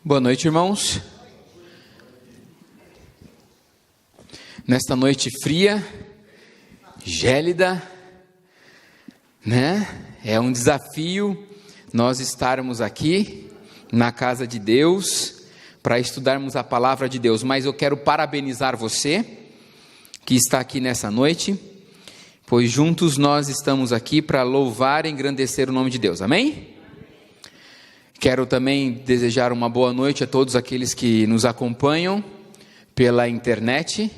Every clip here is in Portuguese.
Boa noite, irmãos. Nesta noite fria, gélida, né? É um desafio nós estarmos aqui na casa de Deus para estudarmos a palavra de Deus. Mas eu quero parabenizar você que está aqui nessa noite, pois juntos nós estamos aqui para louvar e engrandecer o nome de Deus. Amém? Quero também desejar uma boa noite a todos aqueles que nos acompanham pela internet,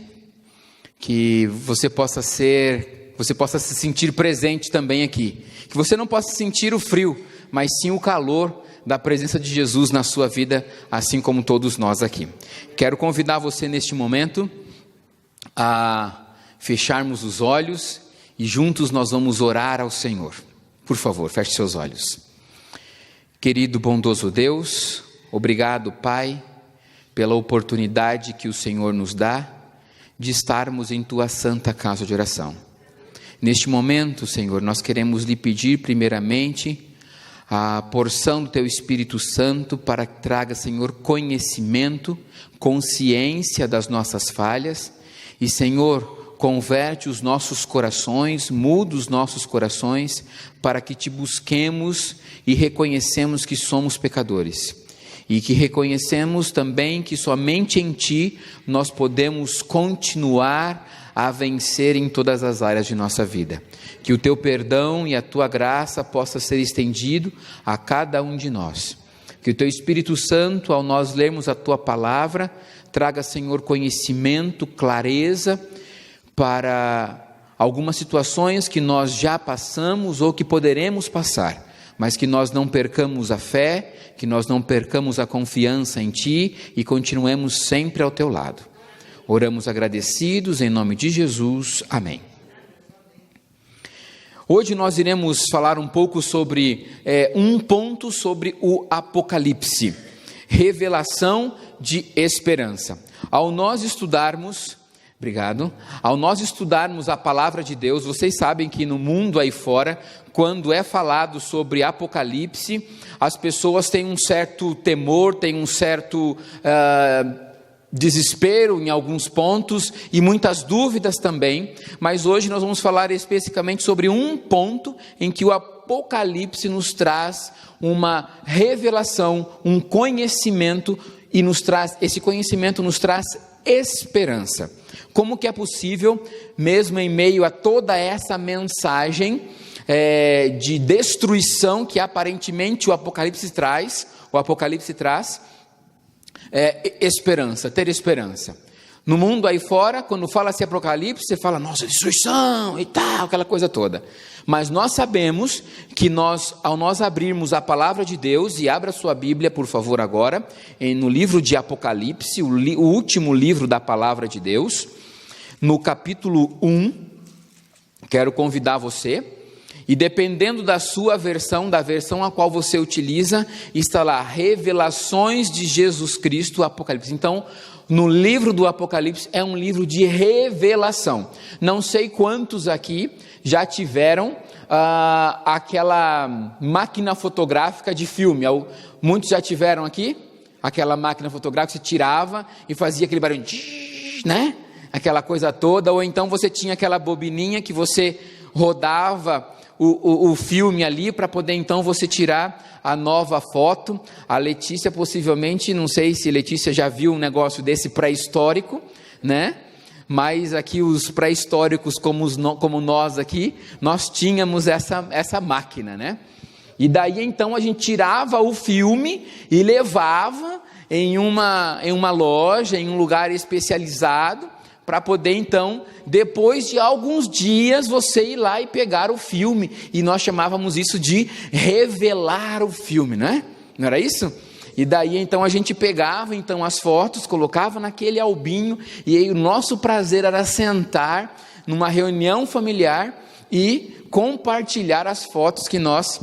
que você possa se sentir presente também aqui, que você não possa sentir o frio, mas sim o calor da presença de Jesus na sua vida, assim como todos nós aqui. Quero convidar você neste momento a fecharmos os olhos e juntos nós vamos orar ao Senhor. Por favor, feche seus olhos. Querido bondoso Deus, obrigado, Pai, pela oportunidade que o Senhor nos dá de estarmos em Tua santa casa de oração. Neste momento, Senhor, nós queremos lhe pedir primeiramente a porção do Teu Espírito Santo para que traga, Senhor, conhecimento, consciência das nossas falhas e, Senhor, converte os nossos corações, muda os nossos corações para que Te busquemos e reconhecemos que somos pecadores. E que reconhecemos também que somente em Ti nós podemos continuar a vencer em todas as áreas de nossa vida. Que o Teu perdão e a Tua graça possa ser estendido a cada um de nós. Que o Teu Espírito Santo, ao nós lermos a Tua palavra, traga, Senhor, conhecimento, clareza, para algumas situações que nós já passamos ou que poderemos passar, mas que nós não percamos a fé, que nós não percamos a confiança em Ti e continuemos sempre ao Teu lado. Oramos agradecidos em nome de Jesus, amém. Hoje nós iremos falar um pouco sobre um ponto sobre o Apocalipse, revelação de esperança. Ao nós estudarmos a palavra de Deus, vocês sabem que no mundo aí fora, quando é falado sobre Apocalipse, as pessoas têm um certo temor, têm um certo desespero em alguns pontos e muitas dúvidas também, mas hoje nós vamos falar especificamente sobre um ponto em que o Apocalipse nos traz uma revelação, um conhecimento, e esse conhecimento nos traz esperança. Como que é possível, mesmo em meio a toda essa mensagem de destruição que aparentemente o Apocalipse traz, esperança, ter esperança. No mundo aí fora, quando fala-se Apocalipse, você fala, nossa, destruição e tal, aquela coisa toda. Mas nós sabemos que ao nós abrirmos a palavra de Deus, e abra sua Bíblia, por favor, agora, no livro de Apocalipse, o último livro da palavra de Deus, no capítulo 1, quero convidar você, e dependendo da sua versão, da versão a qual você utiliza, está lá, Revelações de Jesus Cristo, Apocalipse. Então, no livro do Apocalipse é um livro de revelação. Não sei quantos aqui já tiveram aquela máquina fotográfica de filme. Muitos já tiveram aqui? Aquela máquina fotográfica que você tirava e fazia aquele barulho, né? Aquela coisa toda, ou então você tinha aquela bobininha que você rodava o filme ali para poder então você tirar a nova foto. A Letícia possivelmente, não sei se Letícia já viu um negócio desse pré-histórico, né? Mas aqui os pré-históricos como nós aqui, nós tínhamos essa máquina, né? E daí então a gente tirava o filme e levava em uma loja, em um lugar especializado, para poder então, depois de alguns dias, você ir lá e pegar o filme, e nós chamávamos isso de revelar o filme, né? Não era isso? E daí então a gente pegava então as fotos, colocava naquele albinho, e aí o nosso prazer era sentar numa reunião familiar e compartilhar as fotos que nós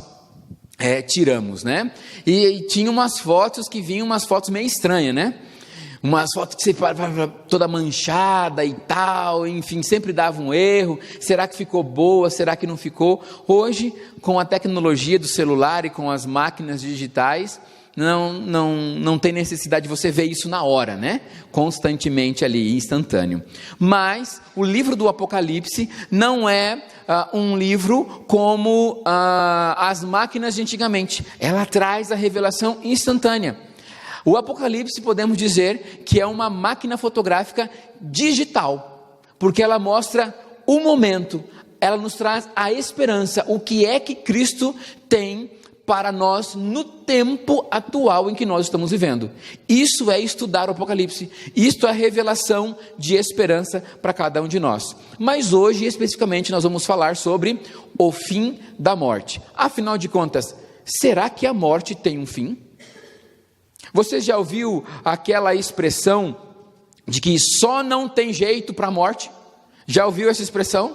tiramos, né? E tinha umas fotos que vinham umas fotos meio estranhas, né? Umas fotos que você toda manchada e tal, enfim, sempre dava um erro. Será que ficou boa? Será que não ficou? Hoje, com a tecnologia do celular e com as máquinas digitais, não tem necessidade de você ver isso na hora, né? Constantemente ali, instantâneo. Mas o livro do Apocalipse não é um livro como as máquinas de antigamente. Ela traz a revelação instantânea. O Apocalipse, podemos dizer que é uma máquina fotográfica digital, porque ela mostra o momento, ela nos traz a esperança, o que é que Cristo tem para nós no tempo atual em que nós estamos vivendo. Isso é estudar o Apocalipse, isto é a revelação de esperança para cada um de nós. Mas hoje, especificamente, nós vamos falar sobre o fim da morte. Afinal de contas, será que a morte tem um fim? Você já ouviu aquela expressão de que só não tem jeito para a morte? Já ouviu essa expressão?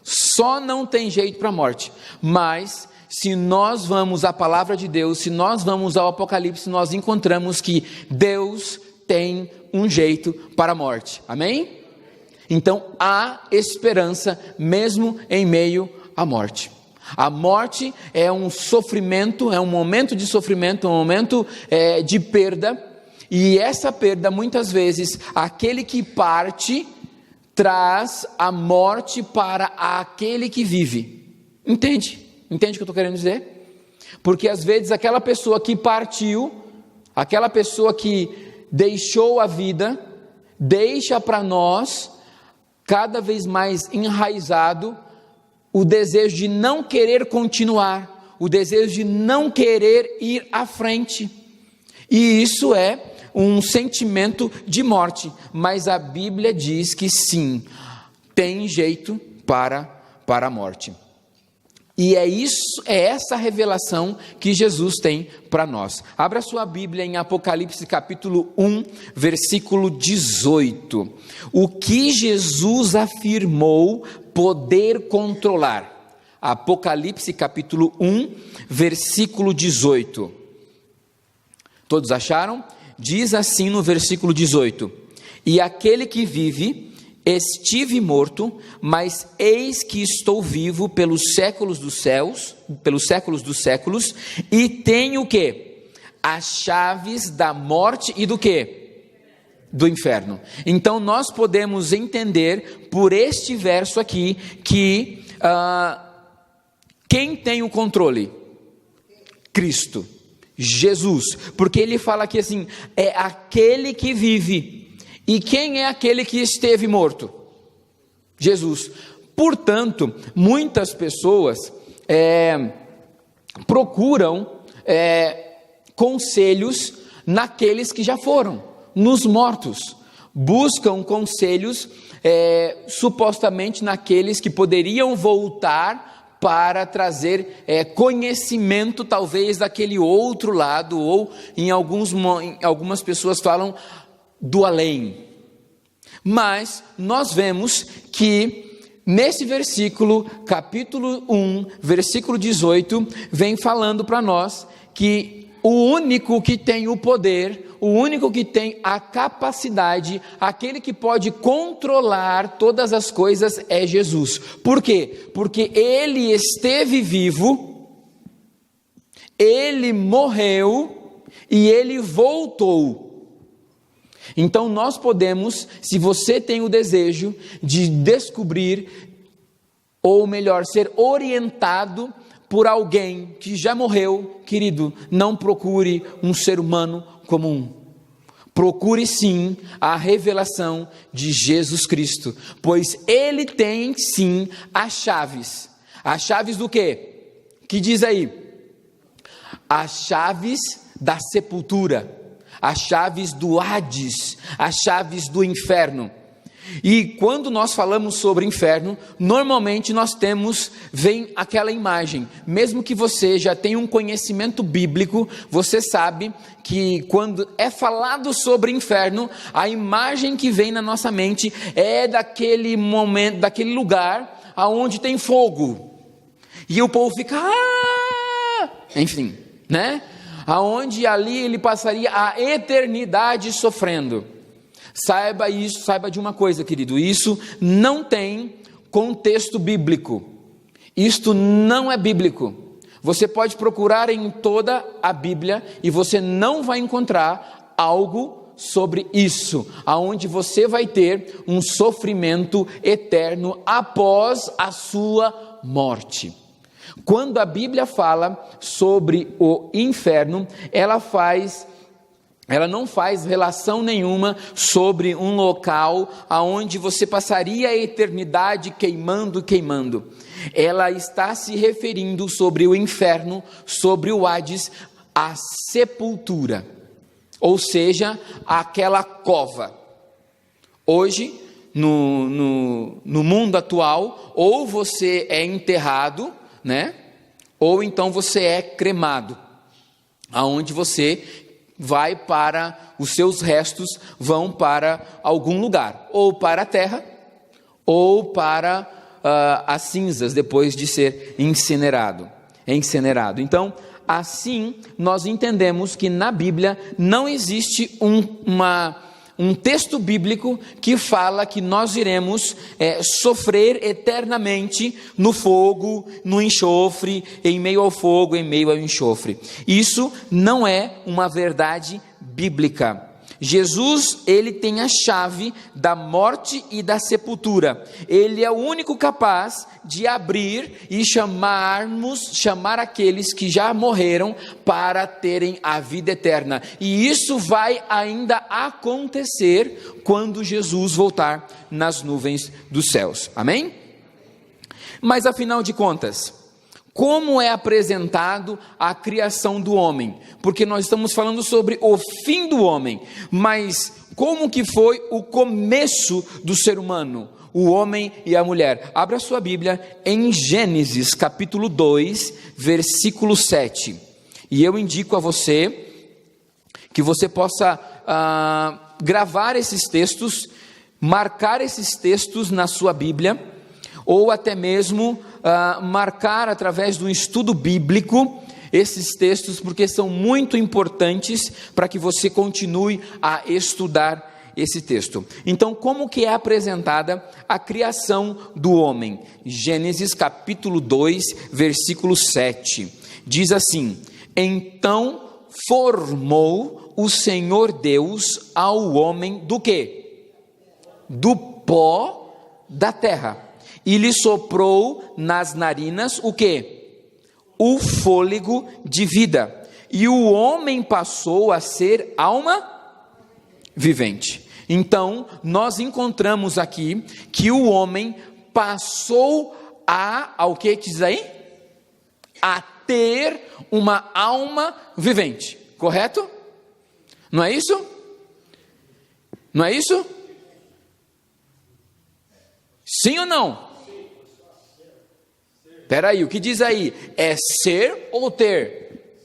Só não tem jeito para a morte. Mas se nós vamos à palavra de Deus, se nós vamos ao Apocalipse, nós encontramos que Deus tem um jeito para a morte. Amém? Então há esperança mesmo em meio à morte. A morte é um sofrimento, é um momento de sofrimento, um momento de perda. E essa perda, muitas vezes, aquele que parte traz a morte para aquele que vive. Entende? Entende o que eu estou querendo dizer? Porque às vezes aquela pessoa que partiu, aquela pessoa que deixou a vida, deixa para nós, cada vez mais enraizado, o desejo de não querer continuar, o desejo de não querer ir à frente. E isso é um sentimento de morte, mas a Bíblia diz que sim, tem jeito para a morte. E é essa revelação que Jesus tem para nós. Abra sua Bíblia em Apocalipse capítulo 1, versículo 18. O que Jesus afirmou poder controlar. Apocalipse capítulo 1, versículo 18. Todos acharam? Diz assim no versículo 18: E aquele que vive, estive morto, mas eis que estou vivo pelos séculos dos séculos, e tenho o quê? As chaves da morte e do quê? Do inferno. Então nós podemos entender por este verso aqui que quem tem o controle? Cristo, Jesus, porque ele fala aqui assim, é aquele que vive. E quem é aquele que esteve morto? Jesus. Portanto, muitas pessoas procuram conselhos naqueles que já foram, nos mortos. Buscam conselhos supostamente naqueles que poderiam voltar para trazer conhecimento talvez daquele outro lado, ou em algumas pessoas falam do além. Mas nós vemos que nesse versículo, capítulo 1, versículo 18, vem falando para nós que o único que tem o poder, o único que tem a capacidade, aquele que pode controlar todas as coisas é Jesus. Por quê? Porque ele esteve vivo, ele morreu e ele voltou. Então nós podemos, se você tem o desejo de descobrir, ou melhor, ser orientado por alguém que já morreu, querido, não procure um ser humano comum. Procure sim a revelação de Jesus Cristo, pois ele tem sim as chaves. As chaves do quê? Que diz aí? As chaves da sepultura. As chaves do Hades, as chaves do inferno. E quando nós falamos sobre inferno, normalmente vem aquela imagem, mesmo que você já tenha um conhecimento bíblico, você sabe que quando é falado sobre inferno, a imagem que vem na nossa mente é daquele momento, daquele lugar aonde tem fogo, e o povo fica, enfim, né? Aonde ali ele passaria a eternidade sofrendo. Saiba de uma coisa, querido, isso não tem contexto bíblico, isto não é bíblico, Você pode procurar em toda a Bíblia e você não vai encontrar algo sobre isso, aonde você vai ter um sofrimento eterno após a sua morte. Quando a Bíblia fala sobre o inferno, ela não faz relação nenhuma sobre um local aonde você passaria a eternidade queimando. Ela está se referindo sobre o inferno, sobre o Hades, a sepultura, ou seja, aquela cova. Hoje, no mundo atual, ou você é enterrado, né? Ou então você é cremado, aonde você vai para, os seus restos vão para algum lugar, ou para a terra, ou para as cinzas, depois de ser incinerado. Então, assim, nós entendemos que na Bíblia não existe um texto bíblico que fala que nós iremos sofrer eternamente no fogo, no enxofre, em meio ao fogo, em meio ao enxofre. Isso não é uma verdade bíblica. Jesus, ele tem a chave da morte e da sepultura. Ele é o único capaz de abrir e chamar aqueles que já morreram para terem a vida eterna. E isso vai ainda acontecer quando Jesus voltar nas nuvens dos céus. Amém? Mas afinal de contas, como é apresentado a criação do homem? Porque nós estamos falando sobre o fim do homem, mas como que foi o começo do ser humano, o homem e a mulher? Abra sua Bíblia em Gênesis capítulo 2, versículo 7, e eu indico a você que você possa gravar esses textos, marcar esses textos na sua Bíblia, ou até mesmo marcar através do estudo bíblico esses textos, porque são muito importantes para que você continue a estudar esse texto. Então, como que é apresentada a criação do homem? Gênesis capítulo 2, versículo 7, diz assim: então formou o Senhor Deus ao homem do quê? Do pó da terra. E lhe soprou nas narinas o quê? O fôlego de vida. E o homem passou a ser alma vivente. Então, nós encontramos aqui que o homem passou ao que diz aí? A ter uma alma vivente. Correto? Não é isso? Não é isso? Sim ou não? Espera aí, o que diz aí? É ser ou ter?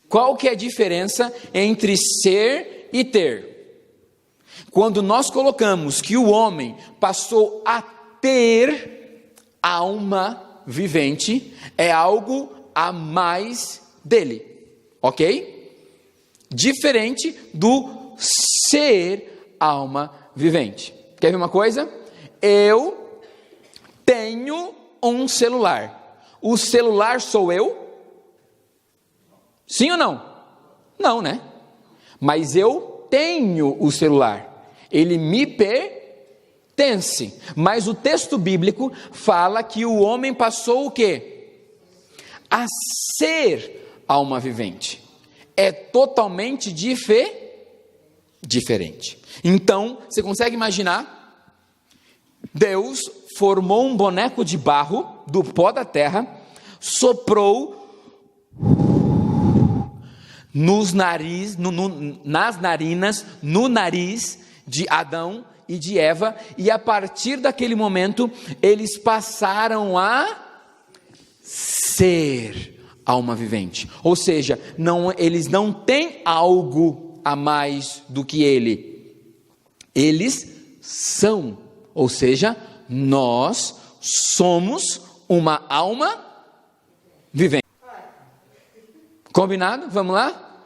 Qual que é a diferença entre ser e ter? Quando nós colocamos que o homem passou a ter alma vivente, é algo a mais dele, ok? Diferente do ser alma vivente. Quer ver uma coisa? Eu tenho um celular. O celular sou eu? Sim ou não? Não, né? Mas eu tenho o celular. Ele me pertence. Mas o texto bíblico fala que o homem passou o quê? A ser alma vivente. É totalmente diferente. Então, você consegue imaginar? Deus formou um boneco de barro do pó da terra, soprou nas narinas, no nariz de Adão e de Eva, e a partir daquele momento, eles passaram a ser alma vivente. Ou seja, eles não têm algo a mais do que ele. Eles são, ou seja, nós somos uma alma vivente. Combinado? Vamos lá?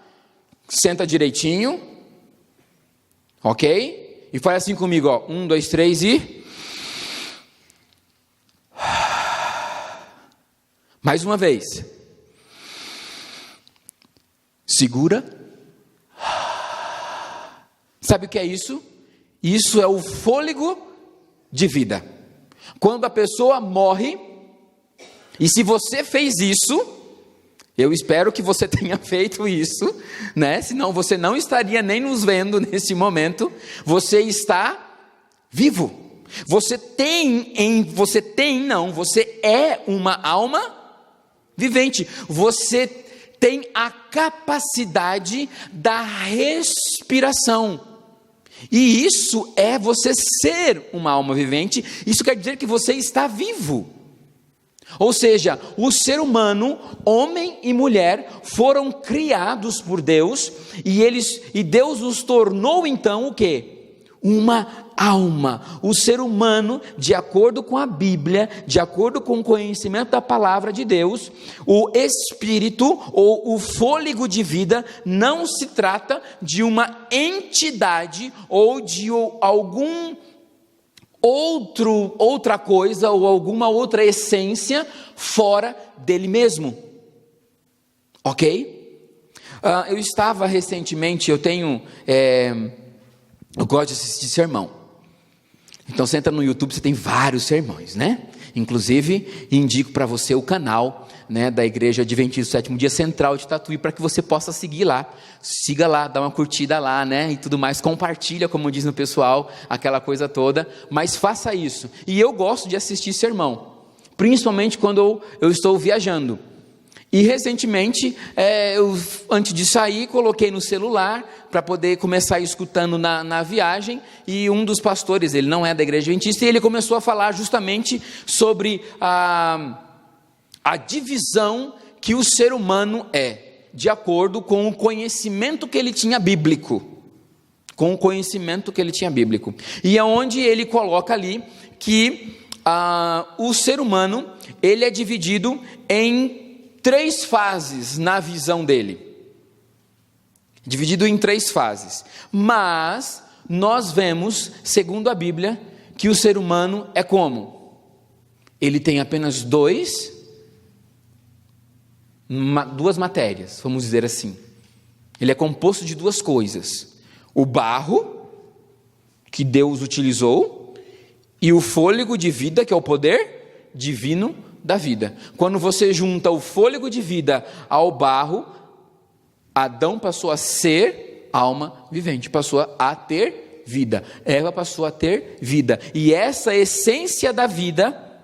Senta direitinho. Ok? E faz assim comigo, ó. 1, 2, 3 e... Mais uma vez. Segura. Sabe o que é isso? Isso é o fôlego de vida. Quando a pessoa morre, e se você fez isso, eu espero que você tenha feito isso, né? Senão você não estaria nem nos vendo nesse momento. Você está vivo. Você é uma alma vivente. Você tem a capacidade da respiração. E isso é você ser uma alma vivente. Isso quer dizer que você está vivo. Ou seja, o ser humano, homem e mulher, foram criados por Deus, e Deus os tornou então o quê? Uma alma. O ser humano, de acordo com a Bíblia, de acordo com o conhecimento da palavra de Deus, o espírito ou o fôlego de vida não se trata de uma entidade ou de algum outra coisa ou alguma outra essência fora dele mesmo. Ok? Eu estava recentemente, eu gosto de assistir sermão. Então você entra no YouTube, você tem vários sermões, né? Inclusive, indico para você o canal, né, da Igreja Adventista do Sétimo Dia Central de Tatuí, para que você possa seguir lá. Siga lá, dá uma curtida lá, né? E tudo mais, compartilha, como diz no pessoal, aquela coisa toda. Mas faça isso. E eu gosto de assistir sermão, principalmente quando eu estou viajando. E recentemente, antes de sair, coloquei no celular para poder começar escutando na viagem, e um dos pastores, ele não é da Igreja Adventista, e ele começou a falar justamente sobre a divisão que o ser humano é, de acordo com o conhecimento que ele tinha bíblico. E é onde ele coloca ali que o ser humano, ele é dividido em 3 fases na visão dele. Dividido em 3 fases. Mas nós vemos, segundo a Bíblia, que o ser humano é como? Ele tem apenas duas matérias, vamos dizer assim. Ele é composto de 2 coisas: o barro, que Deus utilizou, e o fôlego de vida, que é o poder divino da vida. Quando você junta o fôlego de vida ao barro, Adão passou a ser alma vivente, passou a ter vida. Eva passou a ter vida. E essa essência da vida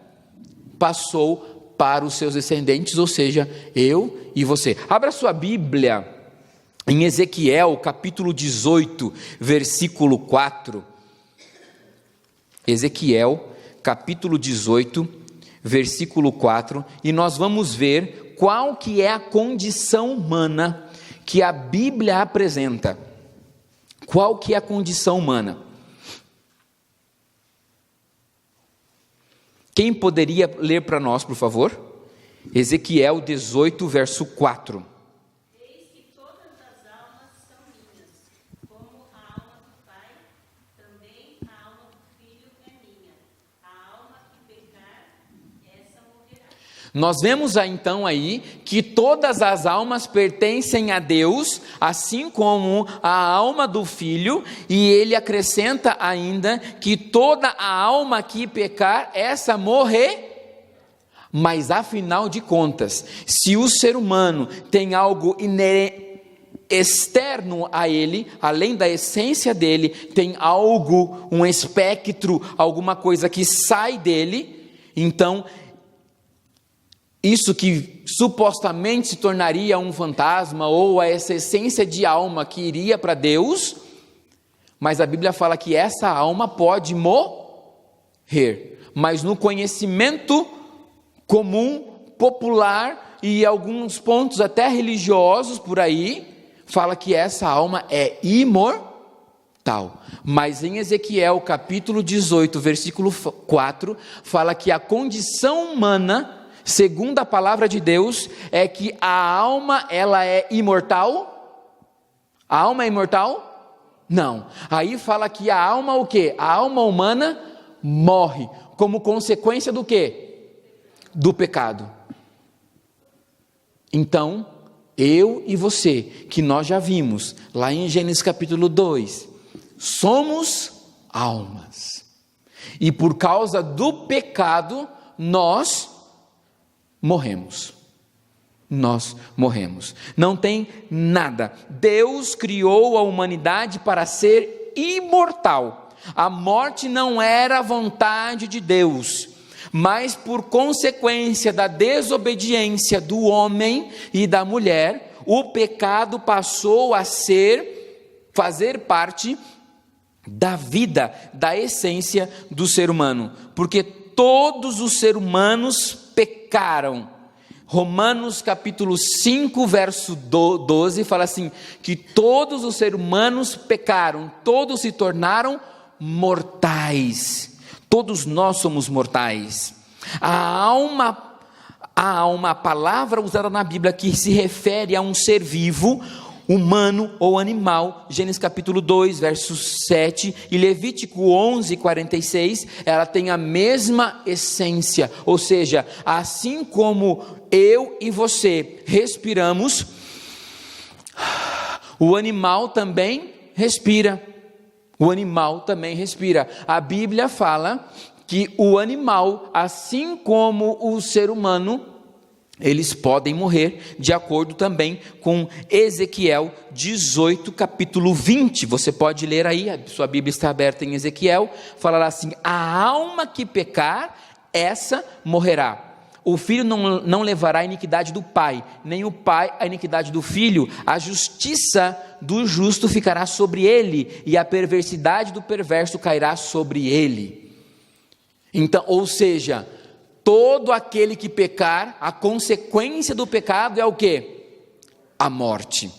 passou para os seus descendentes, ou seja, eu e você. Abra sua Bíblia em Ezequiel, capítulo 18, versículo 4. Ezequiel, capítulo 18, versículo 4, e nós vamos ver qual que é a condição humana que a Bíblia apresenta. Qual que é a condição humana? Quem poderia ler para nós, por favor? Ezequiel 18, verso 4. Eis que todas as almas são minhas, como a alma do Pai, também a alma do Filho é minha. A alma que pecar, essa morrerá. Nós vemos então aí que todas as almas pertencem a Deus, assim como a alma do Filho, e ele acrescenta ainda que toda a alma que pecar, essa morrer. Mas afinal de contas, se o ser humano tem algo externo a ele, além da essência dele, tem algo, um espectro, alguma coisa que sai dele, então isso que supostamente se tornaria um fantasma, ou essa essência de alma que iria para Deus, mas a Bíblia fala que essa alma pode morrer, mas no conhecimento comum, popular e alguns pontos até religiosos por aí, fala que essa alma é imortal. Mas em Ezequiel capítulo 18, versículo 4, fala que a condição humana, segundo a palavra de Deus, é que a alma, ela é imortal? A alma é imortal? Não. Aí fala que a alma o quê? A alma humana morre, como consequência do quê? Do pecado. Então, eu e você, que nós já vimos lá em Gênesis capítulo 2, somos almas. E por causa do pecado, nós morremos. Nós morremos. Não tem nada. Deus criou a humanidade para ser imortal. A morte não era vontade de Deus, mas por consequência da desobediência do homem e da mulher, o pecado passou a fazer parte da vida, da essência do ser humano, porque todos os seres humanos pecaram. Romanos capítulo 5, verso 12, fala assim, que todos os seres humanos pecaram, todos se tornaram mortais. Todos nós somos mortais. A alma, a palavra usada na Bíblia que se refere a um ser vivo, humano ou animal, Gênesis capítulo 2, verso 7, e Levítico 11, 46, ela tem a mesma essência, ou seja, assim como eu e você respiramos, o animal também respira. O animal também respira. A Bíblia fala que o animal, assim como o ser humano, eles podem morrer, de acordo também com Ezequiel 18, capítulo 20. Você pode ler aí, a sua Bíblia está aberta em Ezequiel, falará assim: a alma que pecar, essa morrerá. O filho não levará a iniquidade do pai, nem o pai a iniquidade do filho. A justiça do justo ficará sobre ele, e a perversidade do perverso cairá sobre ele. Então, ou seja, todo aquele que pecar, a consequência do pecado é o quê? A morte.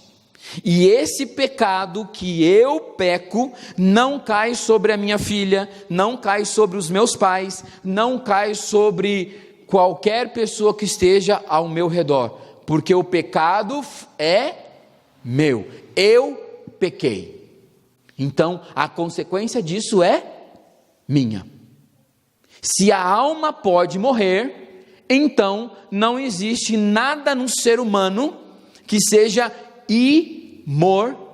E esse pecado que eu peco, não cai sobre a minha filha, não cai sobre os meus pais, não cai sobre qualquer pessoa que esteja ao meu redor, porque o pecado é meu, eu pequei, então a consequência disso é minha. Se a alma pode morrer, então não existe nada no ser humano que seja imortal.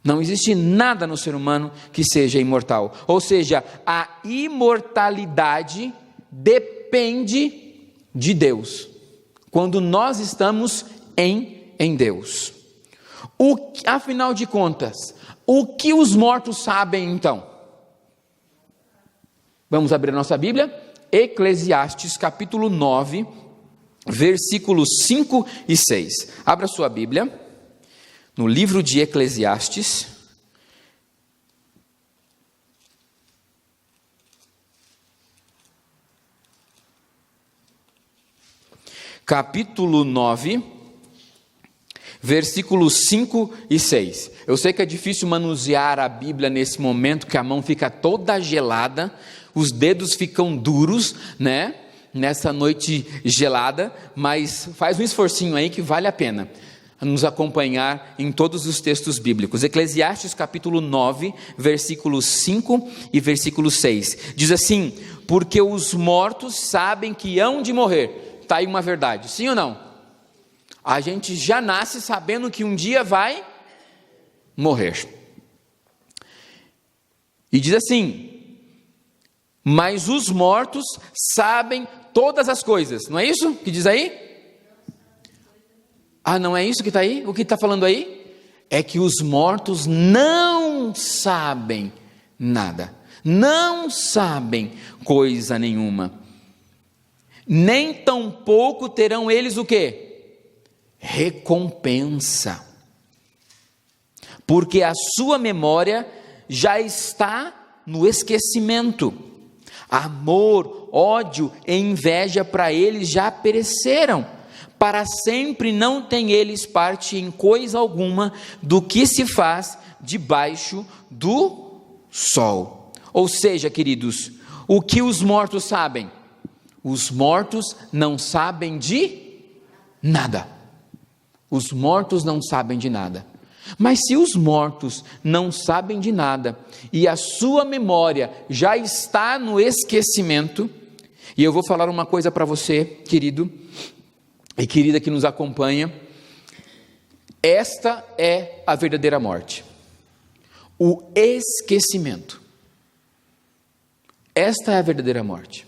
Não existe nada no ser humano que seja imortal. Ou seja, a imortalidade depende de Deus. Quando nós estamos em Deus. Afinal de contas, o que os mortos sabem então? Vamos abrir a nossa Bíblia? Eclesiastes capítulo 9, versículos 5 e 6. Abra sua Bíblia. No livro de Eclesiastes, capítulo 9, versículos 5 e 6. Eu sei que é difícil manusear a Bíblia nesse momento, que a mão fica toda gelada, os dedos ficam duros, né? Nessa noite gelada, mas faz um esforcinho aí que vale a pena nos acompanhar em todos os textos bíblicos. Eclesiastes capítulo 9, versículos 5 e versículo 6, diz assim: porque os mortos sabem que hão de morrer. Está aí uma verdade, sim ou não? A gente já nasce sabendo que um dia vai morrer. E diz assim: mas os mortos sabem todas as coisas. Não é isso que diz aí? Ah, não é isso que está aí? O que está falando aí? É que os mortos não sabem nada, não sabem coisa nenhuma, nem tampouco terão eles o quê? Recompensa, porque a sua memória já está no esquecimento. Amor, ódio e inveja para eles já pereceram. Para sempre não tem eles parte em coisa alguma do que se faz debaixo do sol. Ou seja, queridos, o que os mortos sabem? Os mortos não sabem de nada. Os mortos não sabem de nada. Mas se os mortos não sabem de nada e a sua memória já está no esquecimento, E eu vou falar uma coisa para você, querido e querida que nos acompanha. Esta é a verdadeira morte. O esquecimento. Esta é a verdadeira morte.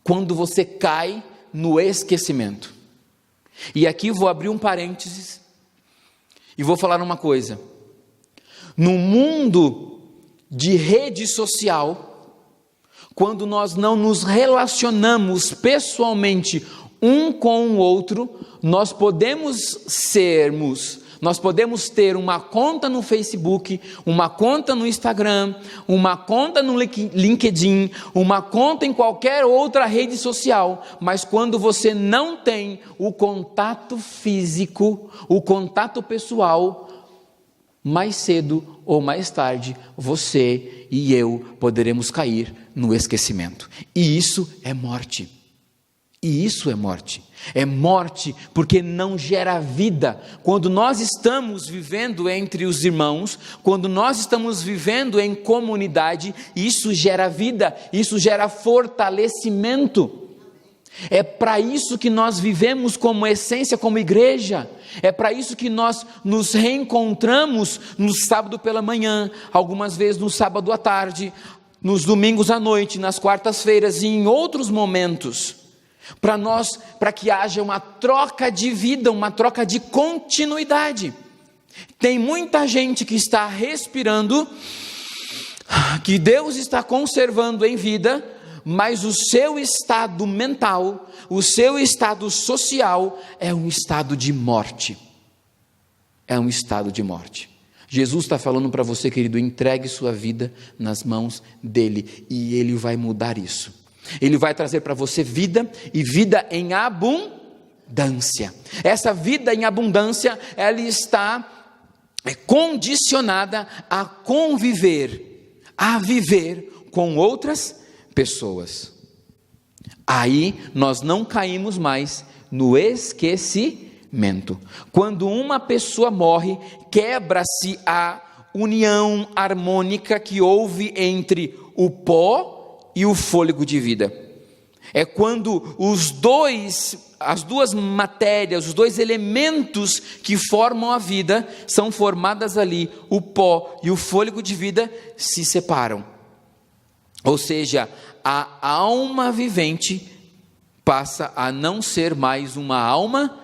Quando você cai no esquecimento. E aqui vou abrir um parênteses e vou falar uma coisa. No mundo de rede social, quando nós não nos relacionamos pessoalmente um com o outro, nós podemos ter uma conta no Facebook, uma conta no Instagram, uma conta no LinkedIn, uma conta em qualquer outra rede social, mas quando você não tem o contato físico, o contato pessoal, mais cedo ou mais tarde, você e eu poderemos cair no esquecimento. E isso é morte. E isso é morte. É morte porque não gera vida. Quando nós estamos vivendo entre os irmãos, quando nós estamos vivendo em comunidade, isso gera vida, isso gera fortalecimento. É para isso que nós vivemos como essência, como igreja. É para isso que nós nos reencontramos no sábado pela manhã, algumas vezes no sábado à tarde, nos domingos à noite, nas quartas-feiras e em outros momentos. Para que haja uma troca de vida, uma troca de continuidade. Tem muita gente que está respirando, que Deus está conservando em vida, mas o seu estado mental, o seu estado social é um estado de morte. É um estado de morte. Jesus está falando para você, querido, entregue sua vida nas mãos dele e ele vai mudar isso. Ele vai trazer para você vida e vida em abundância. Essa vida em abundância, ela está condicionada a conviver, a viver com outras pessoas. Aí nós não caímos mais no esquecimento. Quando uma pessoa morre, quebra-se a união harmônica que houve entre o pó e o fôlego de vida. É quando as duas matérias, os dois elementos que formam a vida, são formadas ali, o pó e o fôlego de vida se separam. Ou seja, a alma vivente passa a não ser mais uma alma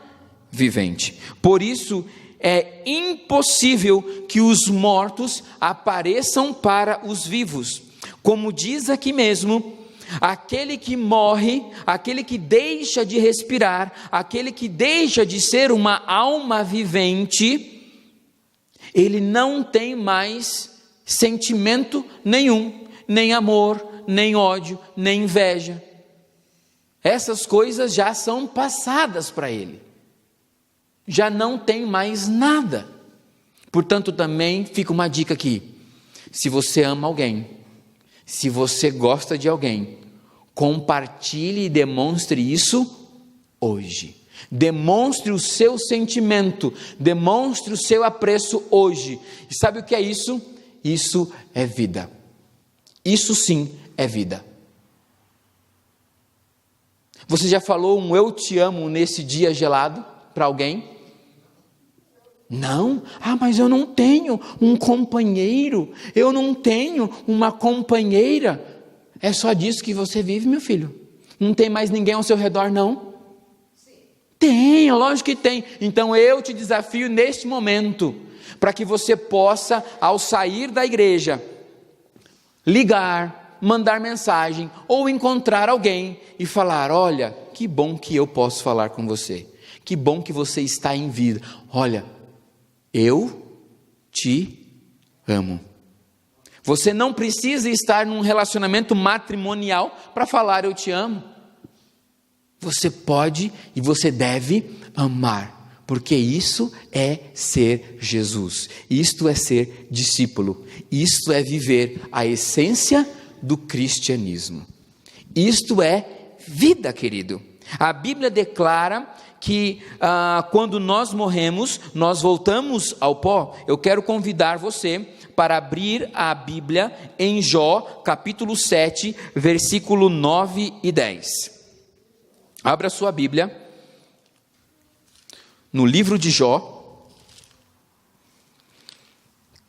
vivente. Por isso, é impossível que os mortos apareçam para os vivos. Como diz aqui mesmo, aquele que morre, aquele que deixa de respirar, aquele que deixa de ser uma alma vivente, ele não tem mais sentimento nenhum, nem amor, nem ódio, nem inveja. Essas coisas já são passadas para ele. Já não tem mais nada. Portanto, também fica uma dica aqui. Se você ama alguém, se você gosta de alguém, compartilhe e demonstre isso hoje. Demonstre o seu sentimento, demonstre o seu apreço hoje. E sabe o que é isso? Isso é vida. Isso sim é vida. Você já falou um eu te amo nesse dia gelado para alguém? Não? Mas eu não tenho um companheiro, eu não tenho uma companheira. É só disso que você vive, meu filho? Não tem mais ninguém ao seu redor, não? Sim. Tem, lógico que tem. Então eu te desafio neste momento, para que você possa, ao sair da igreja, ligar, mandar mensagem, ou encontrar alguém e falar: olha, que bom que eu posso falar com você, que bom que você está em vida, olha, eu te amo. Você não precisa estar num relacionamento matrimonial para falar eu te amo. Você pode e você deve amar, porque isso é ser Jesus, isto é ser discípulo, isto é viver a essência do cristianismo. Isto é vida, querido. A Bíblia declara que quando nós morremos, nós voltamos ao pó. Eu quero convidar você para abrir a Bíblia em Jó, capítulo 7, versículo 9 e 10. Abra sua Bíblia no livro de Jó,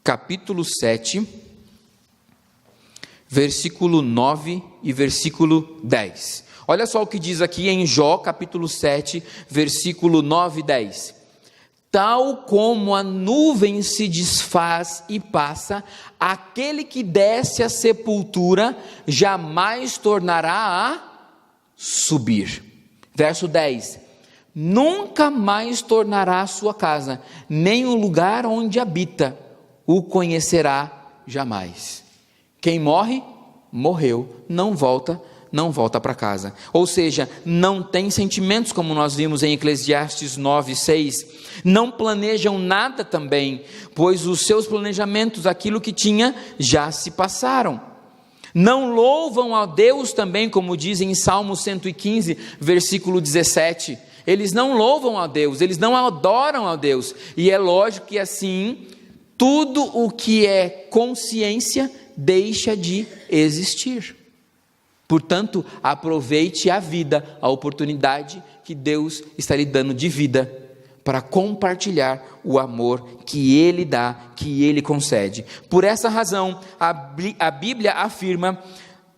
capítulo 7, versículo 9 e versículo 10. Olha só o que diz aqui em Jó, capítulo 7, versículo 9 e 10. Tal como a nuvem se desfaz e passa, aquele que desce à sepultura jamais tornará a subir. Verso 10. Nunca mais tornará a sua casa, nem o lugar onde habita o conhecerá jamais. Quem morre, morreu, não volta para casa. Ou seja, não tem sentimentos, como nós vimos em Eclesiastes 9, 6. Não planejam nada também, pois os seus planejamentos, aquilo que tinha, já se passaram. Não louvam a Deus também, como diz em Salmo 115, versículo 17. Eles não louvam a Deus, eles não adoram a Deus. E é lógico que assim, tudo o que é consciência deixa de existir. Portanto, aproveite a vida, a oportunidade que Deus está lhe dando de vida, para compartilhar o amor que Ele dá, que Ele concede. Por essa razão, a Bíblia afirma: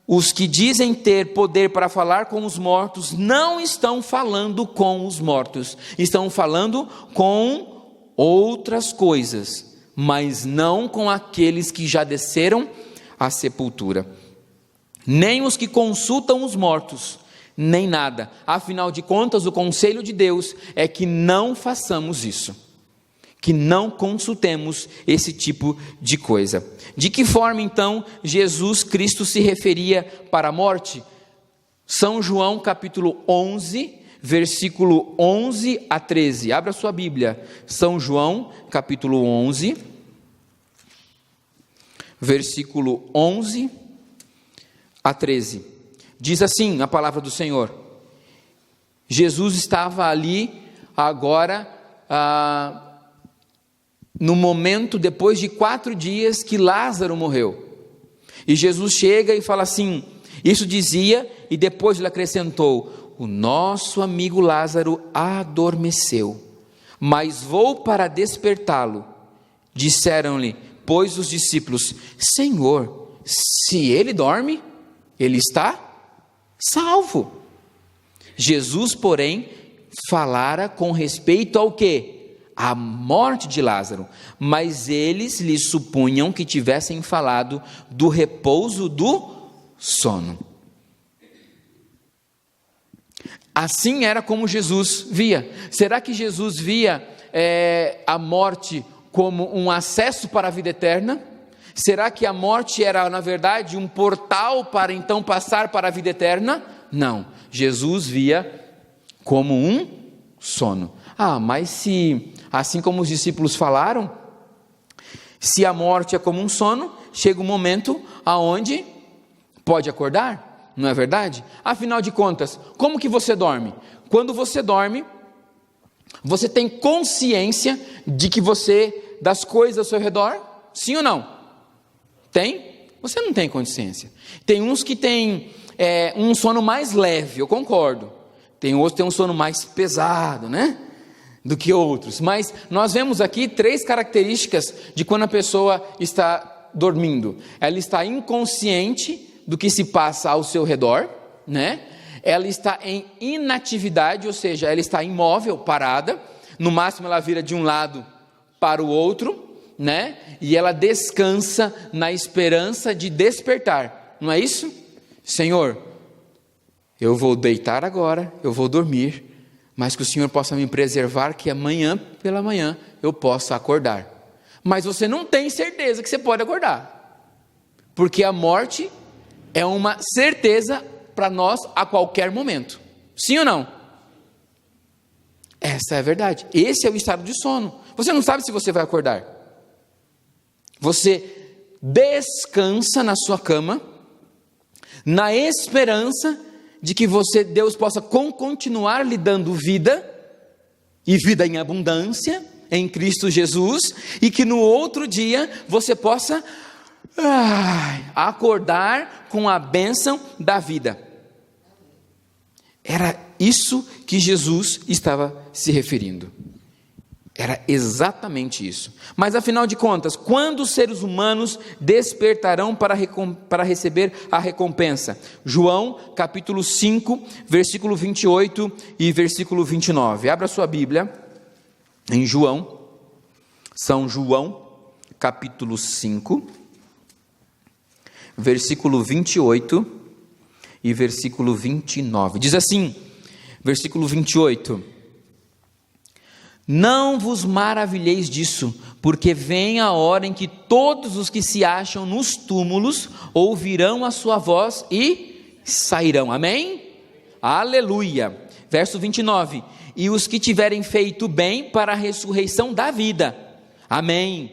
os que dizem ter poder para falar com os mortos, não estão falando com os mortos, estão falando com outras coisas, mas não com aqueles que já desceram à sepultura. Nem os que consultam os mortos, nem nada. Afinal de contas, o conselho de Deus é que não façamos isso, que não consultemos esse tipo de coisa. De que forma então Jesus Cristo se referia para a morte? São João capítulo 11, versículo 11 a 13. Abra sua Bíblia. São João capítulo 11, versículo 11 a 13, diz assim a palavra do Senhor. Jesus estava ali agora, no momento depois de 4 dias que Lázaro morreu, e Jesus chega e fala assim, isso dizia, e depois ele acrescentou: o nosso amigo Lázaro adormeceu, mas vou para despertá-lo. Disseram-lhe, pois, os discípulos: Senhor, se ele dorme, ele está salvo. Jesus, porém, falara com respeito ao quê? A morte de Lázaro, mas eles lhe supunham que tivessem falado do repouso do sono. Assim era como Jesus via. Será que Jesus via a morte como um acesso para a vida eterna? Será que a morte era, na verdade, um portal para então passar para a vida eterna? Não, Jesus via como um sono. Mas se, assim como os discípulos falaram, se a morte é como um sono, chega um momento aonde pode acordar, não é verdade? Afinal de contas, como que você dorme? Quando você dorme, você tem consciência de que das coisas ao seu redor? Sim ou não? Tem? Você não tem consciência. Tem uns que têm um sono mais leve, eu concordo. Tem outros que têm um sono mais pesado, né? Do que outros. Mas nós vemos aqui 3 características de quando a pessoa está dormindo. Ela está inconsciente do que se passa ao seu redor, né? Ela está em inatividade, ou seja, ela está imóvel, parada. No máximo ela vira de um lado para o outro, né? E ela descansa na esperança de despertar, não é isso? Senhor, eu vou deitar agora, eu vou dormir, mas que o Senhor possa me preservar, que amanhã pela manhã eu possa acordar. Mas você não tem certeza que você pode acordar, porque a morte é uma certeza para nós a qualquer momento, sim ou não? Essa é a verdade, esse é o estado de sono. Você não sabe se você vai acordar. Você descansa na sua cama, na esperança de que Deus possa continuar lhe dando vida, e vida em abundância, em Cristo Jesus, e que no outro dia você possa acordar com a bênção da vida. Era isso que Jesus estava se referindo. Era exatamente isso. Mas afinal de contas, quando os seres humanos despertarão para receber a recompensa? João capítulo 5, versículo 28 e versículo 29. Abra sua Bíblia em São João capítulo 5, versículo 28 e versículo 29. Diz assim, versículo 28: não vos maravilheis disso, porque vem a hora em que todos os que se acham nos túmulos ouvirão a sua voz e sairão. Amém? Aleluia. Verso 29: e os que tiverem feito bem para a ressurreição da vida. Amém.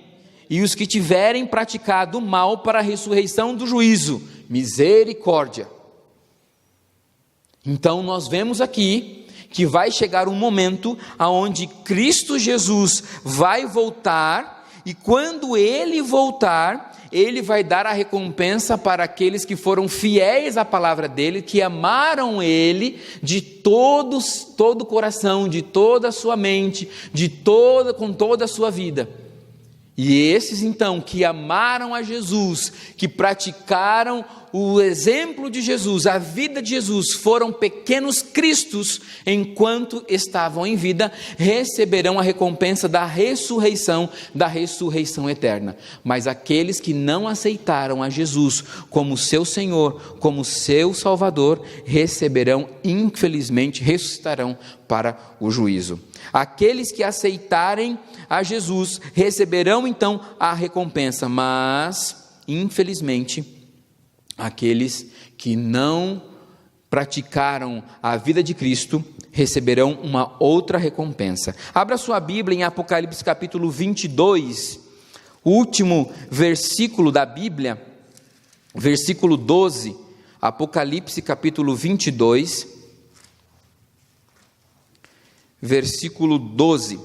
E os que tiverem praticado mal para a ressurreição do juízo. Misericórdia. Então nós vemos aqui que vai chegar um momento aonde Cristo Jesus vai voltar, e quando Ele voltar, Ele vai dar a recompensa para aqueles que foram fiéis à palavra dEle, que amaram Ele de todo o coração, de toda a sua mente, com toda a sua vida. E esses então que amaram a Jesus, que praticaram o exemplo de Jesus, a vida de Jesus, foram pequenos cristos enquanto estavam em vida, receberão a recompensa da ressurreição eterna. Mas aqueles que não aceitaram a Jesus como seu Senhor, como seu Salvador, ressuscitarão para o juízo. Aqueles que aceitarem a Jesus receberão então a recompensa, mas infelizmente aqueles que não praticaram a vida de Cristo receberão uma outra recompensa. Abra sua Bíblia em Apocalipse capítulo 22, o último versículo da Bíblia, versículo 12, Apocalipse capítulo 22, versículo 12,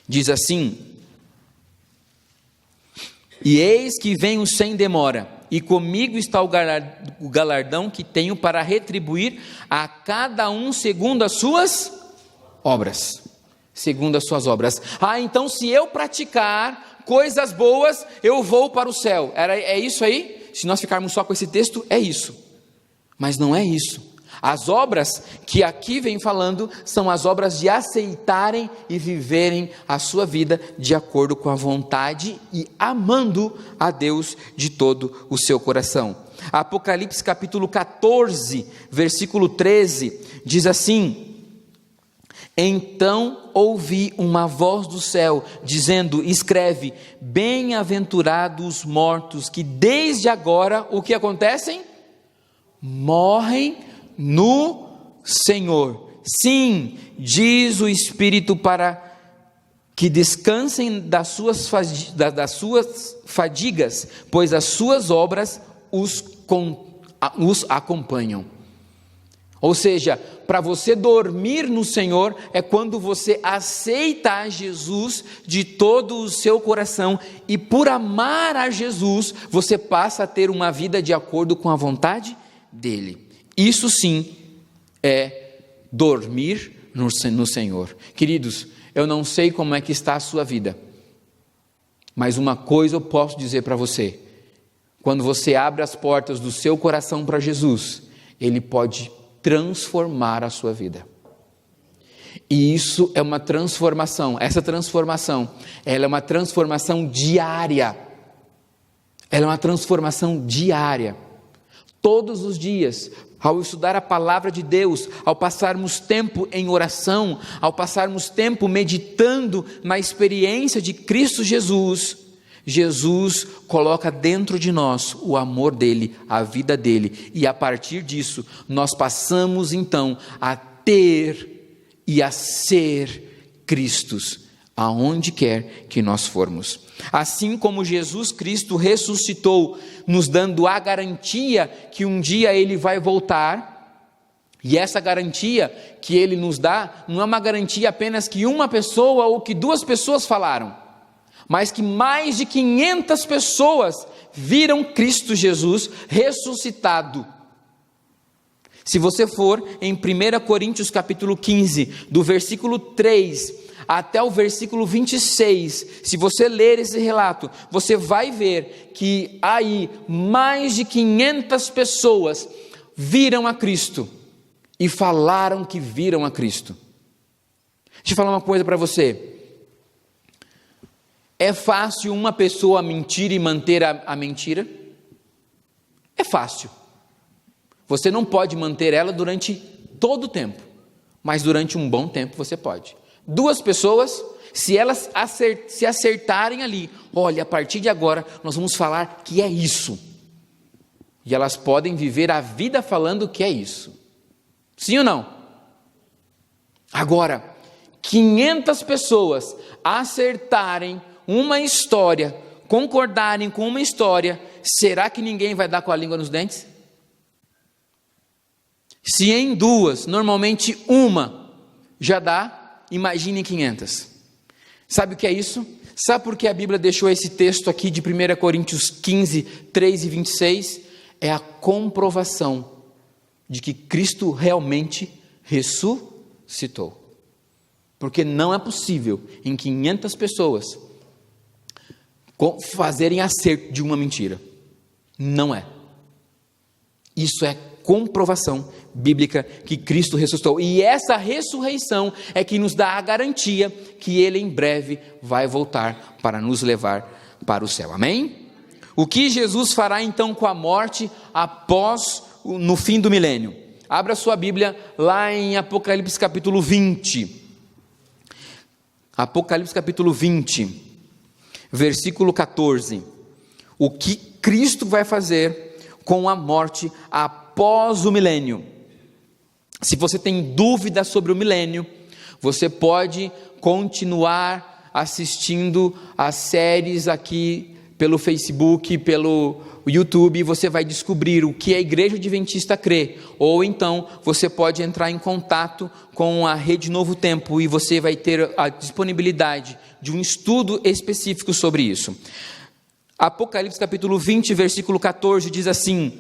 diz assim: e eis que venho sem demora, e comigo está o galardão que tenho para retribuir a cada um segundo as suas obras. Segundo as suas obras. Então se eu praticar coisas boas, eu vou para o céu. É isso aí? Se nós ficarmos só com esse texto, é isso. Mas não é isso. As obras que aqui vem falando são as obras de aceitarem e viverem a sua vida de acordo com a vontade e amando a Deus de todo o seu coração. Apocalipse capítulo 14, versículo 13, diz assim: então ouvi uma voz do céu dizendo: escreve, bem-aventurados os mortos que desde agora, o que acontecem? Morrem no Senhor. Sim, diz o Espírito, para que descansem das suas fadigas, pois as suas obras os acompanham. Ou seja, para você dormir no Senhor é quando você aceita a Jesus de todo o seu coração, e por amar a Jesus você passa a ter uma vida de acordo com a vontade dele. Isso sim é dormir no Senhor. Queridos, eu não sei como é que está a sua vida, mas uma coisa eu posso dizer para você: quando você abre as portas do seu coração para Jesus, Ele pode transformar a sua vida. E isso é uma transformação. Essa transformação, ela é uma transformação diária. Ela é uma transformação diária. Todos os dias, ao estudar a palavra de Deus, ao passarmos tempo em oração, ao passarmos tempo meditando na experiência de Cristo Jesus, Jesus coloca dentro de nós o amor dele, a vida dele, e a partir disso nós passamos então a ter e a ser Cristos, aonde quer que nós formos. Assim como Jesus Cristo ressuscitou, nos dando a garantia que um dia Ele vai voltar, E essa garantia que ele nos dá, não é uma garantia apenas que uma pessoa ou que 2 pessoas falaram, mas que mais de 500 pessoas viram Cristo Jesus ressuscitado. Se você for em 1 Coríntios capítulo 15, do versículo 3 até o versículo 26, se você ler esse relato, você vai ver que aí mais de 500 pessoas viram a Cristo e falaram que viram a Cristo. Deixa eu falar uma coisa para você. É fácil uma pessoa mentir e manter a mentira? É fácil. Você não pode manter ela durante todo o tempo, mas durante um bom tempo você pode. 2 pessoas, se elas se acertarem ali, olha, a partir de agora nós vamos falar que é isso. E elas podem viver a vida falando que é isso. Sim ou não? Agora, 500 pessoas acertarem uma história, concordarem com uma história, será que ninguém vai dar com a língua nos dentes? Se em 2, normalmente uma já dá, imagine 500. Sabe o que é isso? Sabe por que a Bíblia deixou esse texto aqui de 1 Coríntios 15, 3 e 26? É a comprovação de que Cristo realmente ressuscitou. Porque não é possível em 500 pessoas fazerem acerto de uma mentira. Não é. Isso é comprovação bíblica que Cristo ressuscitou. E essa ressurreição é que nos dá a garantia que Ele em breve vai voltar para nos levar para o céu. Amém? O que Jesus fará então com a morte no fim do milênio? Abra sua Bíblia lá em Apocalipse capítulo 20. Apocalipse capítulo 20, versículo 14. O que Cristo vai fazer com a morte após o milênio? Se você tem dúvida sobre o milênio, você pode continuar assistindo as séries aqui pelo Facebook, pelo YouTube, você vai descobrir o que a Igreja Adventista crê, ou então você pode entrar em contato com a Rede Novo Tempo e você vai ter a disponibilidade de um estudo específico sobre isso. Apocalipse capítulo 20, versículo 14 diz assim: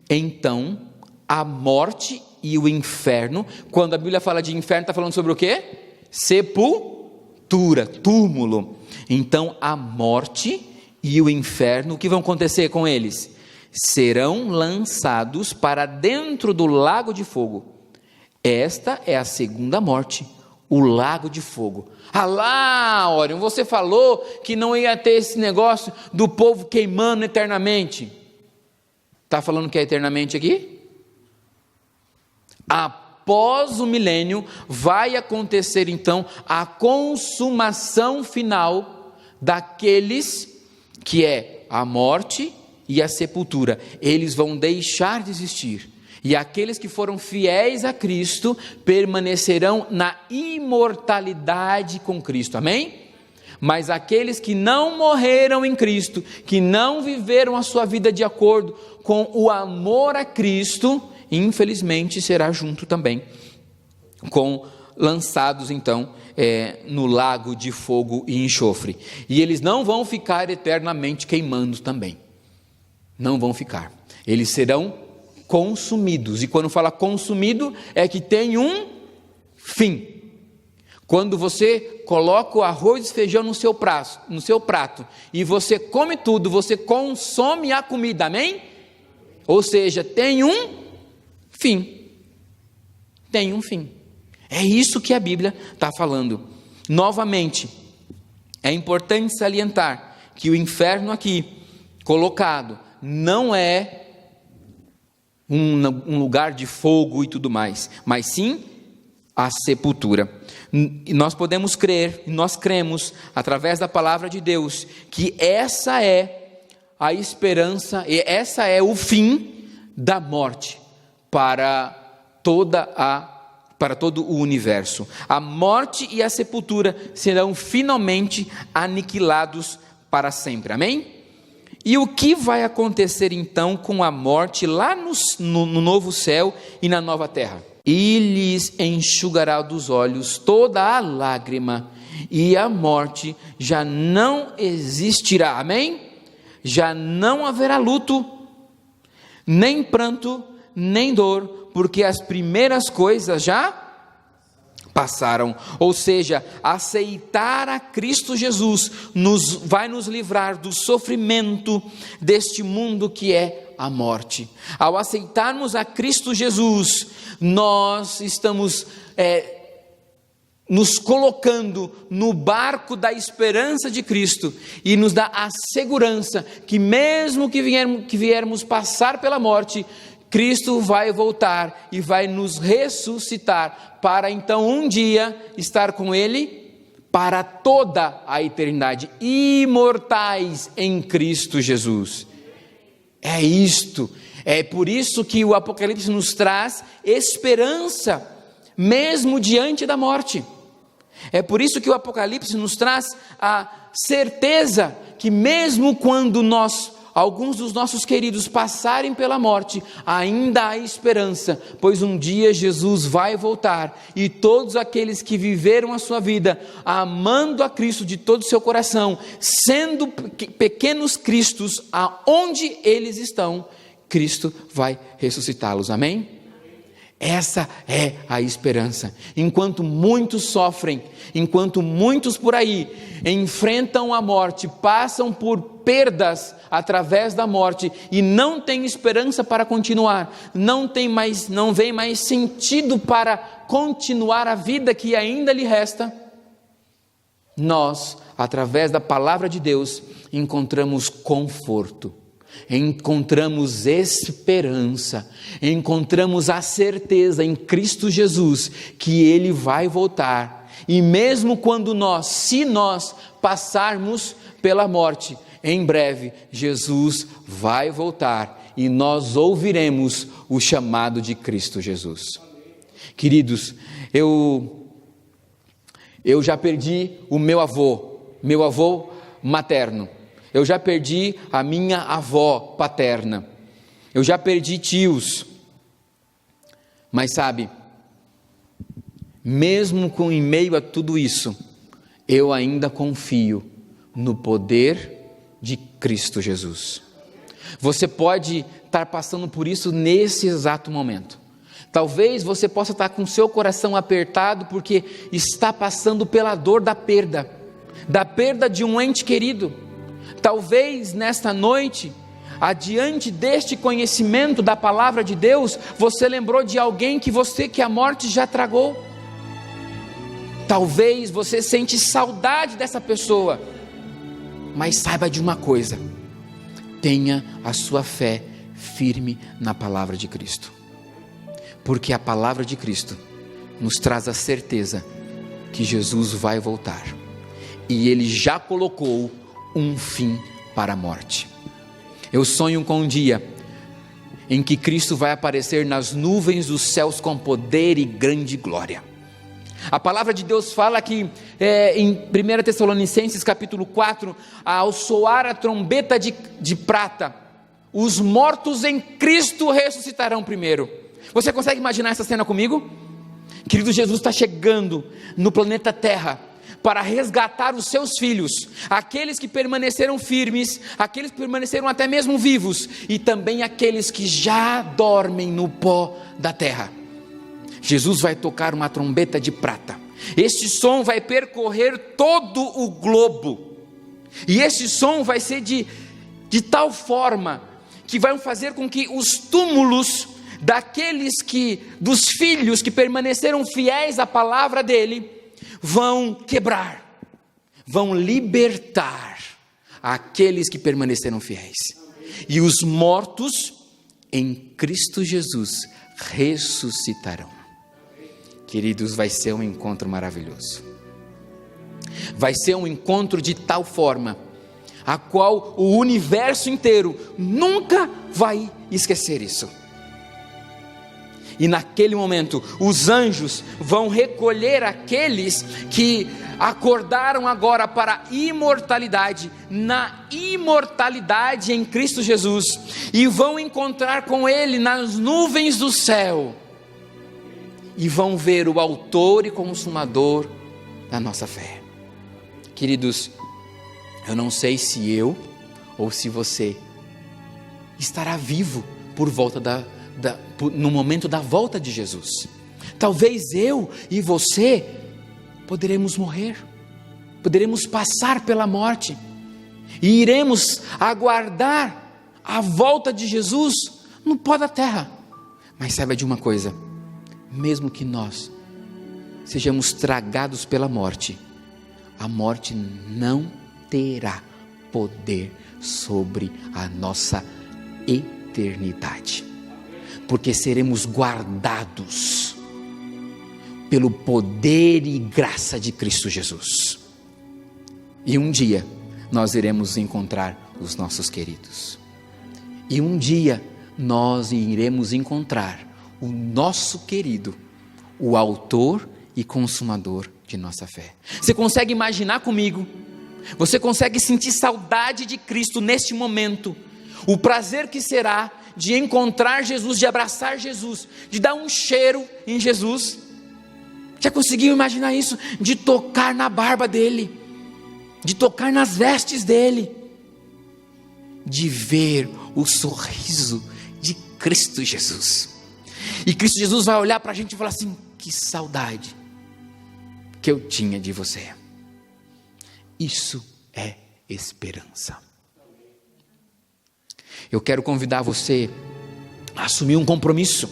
então a morte e o inferno, quando a Bíblia fala de inferno, está falando sobre o quê? Sepultura, túmulo. Então a morte e o inferno, o que vão acontecer com eles? Serão lançados para dentro do lago de fogo. Esta é a segunda morte, o lago de fogo. Ah lá, Orion, você falou que não ia ter esse negócio do povo queimando eternamente. Está falando que é eternamente aqui? Após o milênio, vai acontecer então a consumação final daqueles que é a morte e a sepultura. Eles vão deixar de existir. E aqueles que foram fiéis a Cristo permanecerão na imortalidade com Cristo. Amém? Mas aqueles que não morreram em Cristo, que não viveram a sua vida de acordo com o amor a Cristo, infelizmente será junto também com lançados então no lago de fogo e enxofre. E eles não vão ficar eternamente queimando também. Não vão ficar. Eles serão consumidos. E quando fala consumido, é que tem um fim. Quando você coloca o arroz e feijão no seu prato e você come tudo, você consome a comida, amém? Ou seja, tem um fim. Tem um fim. É isso que a Bíblia está falando. Novamente, é importante salientar que o inferno aqui colocado não é um lugar de fogo e tudo mais, mas sim a sepultura. E nós podemos crer, nós cremos, através da palavra de Deus, que essa é a esperança, e essa é o fim da morte para todo o universo. A morte e a sepultura serão finalmente aniquilados para sempre, amém? E o que vai acontecer então com a morte lá no novo céu e na nova terra? e lhes enxugará dos olhos toda a lágrima, e a morte já não existirá. Amém? Já não haverá luto, nem pranto, nem dor, porque as primeiras coisas já passaram. Ou seja, aceitar a Cristo Jesus vai nos livrar do sofrimento deste mundo que é a morte. Ao aceitarmos a Cristo Jesus, nós estamos nos colocando no barco da esperança de Cristo, e nos dá a segurança que mesmo que viermos passar pela morte, Cristo vai voltar e vai nos ressuscitar, para então um dia estar com Ele para toda a eternidade, imortais em Cristo Jesus. É isto, é por isso que o Apocalipse nos traz esperança, mesmo diante da morte. É por isso que o Apocalipse nos traz a certeza que mesmo quando alguns dos nossos queridos passarem pela morte, ainda há esperança, pois um dia Jesus vai voltar, e todos aqueles que viveram a sua vida amando a Cristo de todo o seu coração, sendo pequenos cristos aonde eles estão, Cristo vai ressuscitá-los. Amém? Essa é a esperança. Enquanto muitos sofrem, enquanto muitos por aí enfrentam a morte, passam por perdas através da morte e não têm esperança para continuar, não vem mais sentido para continuar a vida que ainda lhe resta, nós, através da palavra de Deus, encontramos conforto, encontramos esperança, encontramos a certeza em Cristo Jesus que Ele vai voltar, e mesmo quando se nós passarmos pela morte, em breve Jesus vai voltar e nós ouviremos o chamado de Cristo Jesus. Queridos, eu já perdi o meu avô materno. Eu já perdi a minha avó paterna. Eu já perdi tios. Mas sabe, mesmo em meio a tudo isso, eu ainda confio no poder de Cristo Jesus. Você pode estar passando por isso nesse exato momento. Talvez você possa estar com seu coração apertado porque está passando pela dor da perda de um ente querido. Talvez nesta noite, adiante deste conhecimento da palavra de Deus, você lembrou de alguém que a morte já tragou. Talvez você sente saudade dessa pessoa, mas saiba de uma coisa: tenha a sua fé firme na palavra de Cristo, porque a palavra de Cristo nos traz a certeza que Jesus vai voltar, e Ele já colocou um fim para a morte. Eu sonho com um dia em que Cristo vai aparecer nas nuvens dos céus com poder e grande glória. A palavra de Deus fala que em 1 Tessalonicenses capítulo 4, ao soar a trombeta de prata, os mortos em Cristo ressuscitarão primeiro. Você consegue imaginar essa cena comigo? Querido, Jesus está chegando no planeta Terra para resgatar os seus filhos, aqueles que permaneceram firmes, aqueles que permaneceram até mesmo vivos, e também aqueles que já dormem no pó da terra. Jesus vai tocar uma trombeta de prata, este som vai percorrer todo o globo, e este som vai ser de tal forma, que vai fazer com que os túmulos dos filhos que permaneceram fiéis à palavra dele, vão quebrar, vão libertar aqueles que permaneceram fiéis, e os mortos em Cristo Jesus ressuscitarão. Queridos, vai ser um encontro maravilhoso, vai ser um encontro de tal forma, a qual o universo inteiro nunca vai esquecer isso. E naquele momento, os anjos vão recolher aqueles que acordaram agora para a imortalidade, na imortalidade em Cristo Jesus, e vão encontrar com Ele nas nuvens do céu. e vão ver o autor e consumador da nossa fé. Queridos, eu não sei se eu ou se você estará vivo por volta no momento da volta de Jesus. Talvez eu e você poderemos morrer, poderemos passar pela morte e iremos aguardar a volta de Jesus no pó da terra. Mas saiba de uma coisa, mesmo que nós sejamos tragados pela morte, a morte não terá poder sobre a nossa eternidade, porque seremos guardados pelo poder e graça de Cristo Jesus. E um dia nós iremos encontrar os nossos queridos. E um dia nós iremos encontrar o nosso querido, o autor e consumador de nossa fé. Você consegue imaginar comigo? Você consegue sentir saudade de Cristo neste momento? O prazer que será de encontrar Jesus, de abraçar Jesus, de dar um cheiro em Jesus. Já conseguiu imaginar isso? De tocar na barba dele, de tocar nas vestes dele, de ver o sorriso de Cristo Jesus. E Cristo Jesus vai olhar para a gente e falar assim: que saudade que eu tinha de você. Isso é esperança. Eu quero convidar você a assumir um compromisso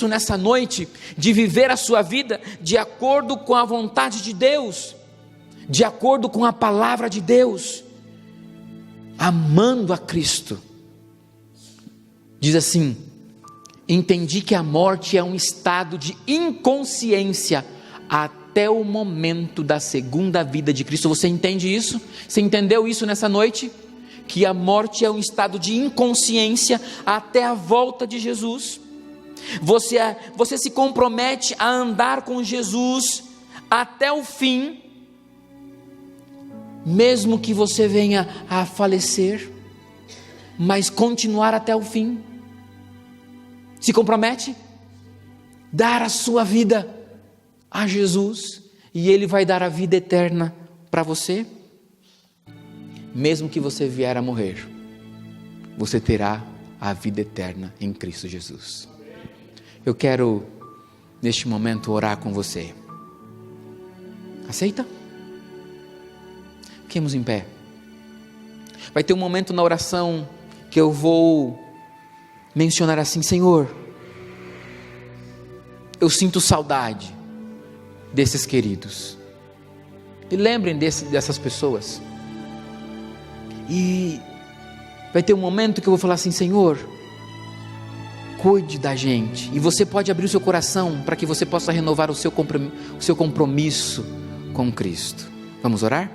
nessa noite, de viver a sua vida de acordo com a vontade de Deus, de acordo com a palavra de Deus, amando a Cristo. Diz assim: entendi que a morte é um estado de inconsciência até o momento da segunda vida de Cristo. Você entende isso? Você entendeu isso nessa noite? Que a morte é um estado de inconsciência até a volta de Jesus. Você se compromete a andar com Jesus até o fim, mesmo que você venha a falecer, mas continuar até o fim. Se compromete? Dar a sua vida a Jesus, e Ele vai dar a vida eterna para você. Mesmo que você vier a morrer, você terá a vida eterna em Cristo Jesus. Eu quero, neste momento, orar com você. Aceita? Fiquemos em pé. Vai ter um momento na oração que eu vou mencionar assim: Senhor, eu sinto saudade desses queridos. E lembrem dessas pessoas. E vai ter um momento que eu vou falar assim: Senhor, cuide da gente. E você pode abrir o seu coração para que você possa renovar o seu compromisso com Cristo. Vamos orar?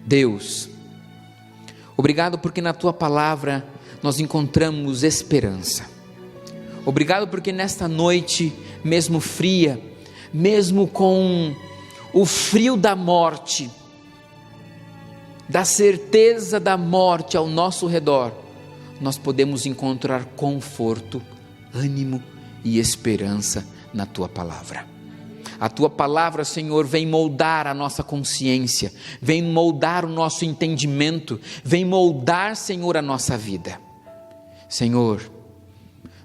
Deus, obrigado porque na Tua palavra nós encontramos esperança. Obrigado porque nesta noite, mesmo fria, mesmo com o frio da morte, da certeza da morte ao nosso redor, nós podemos encontrar conforto, ânimo e esperança na Tua palavra. A Tua palavra, Senhor, vem moldar a nossa consciência, vem moldar o nosso entendimento, vem moldar, Senhor, a nossa vida. Senhor,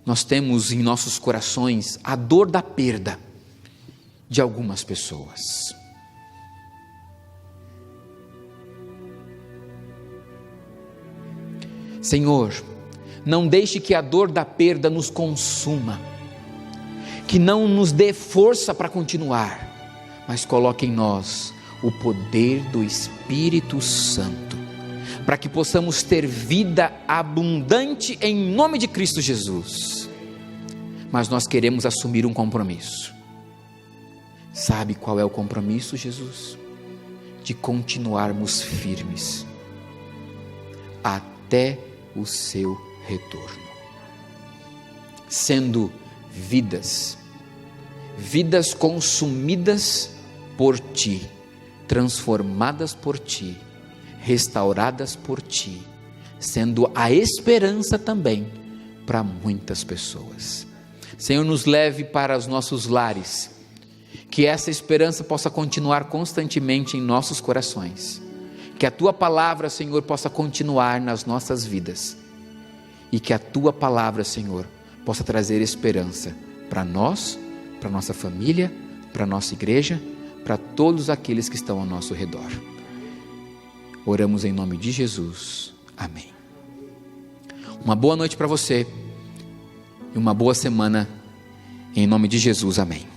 nós temos em nossos corações a dor da perda de algumas pessoas. Senhor, não deixe que a dor da perda nos consuma, que não nos dê força para continuar, mas coloque em nós o poder do Espírito Santo, para que possamos ter vida abundante em nome de Cristo Jesus. Mas nós queremos assumir um compromisso. Sabe qual é o compromisso, Jesus? De continuarmos firmes até o seu retorno, sendo vidas consumidas por Ti, transformadas por Ti, restauradas por Ti, sendo a esperança também para muitas pessoas. Senhor, nos leve para os nossos lares, que essa esperança possa continuar constantemente em nossos corações, que a Tua palavra, Senhor, possa continuar nas nossas vidas, e que a Tua palavra, Senhor, possa trazer esperança para nós, para nossa família, para nossa igreja, para todos aqueles que estão ao nosso redor. Oramos em nome de Jesus. Amém. Uma boa noite para você e uma boa semana em nome de Jesus. Amém.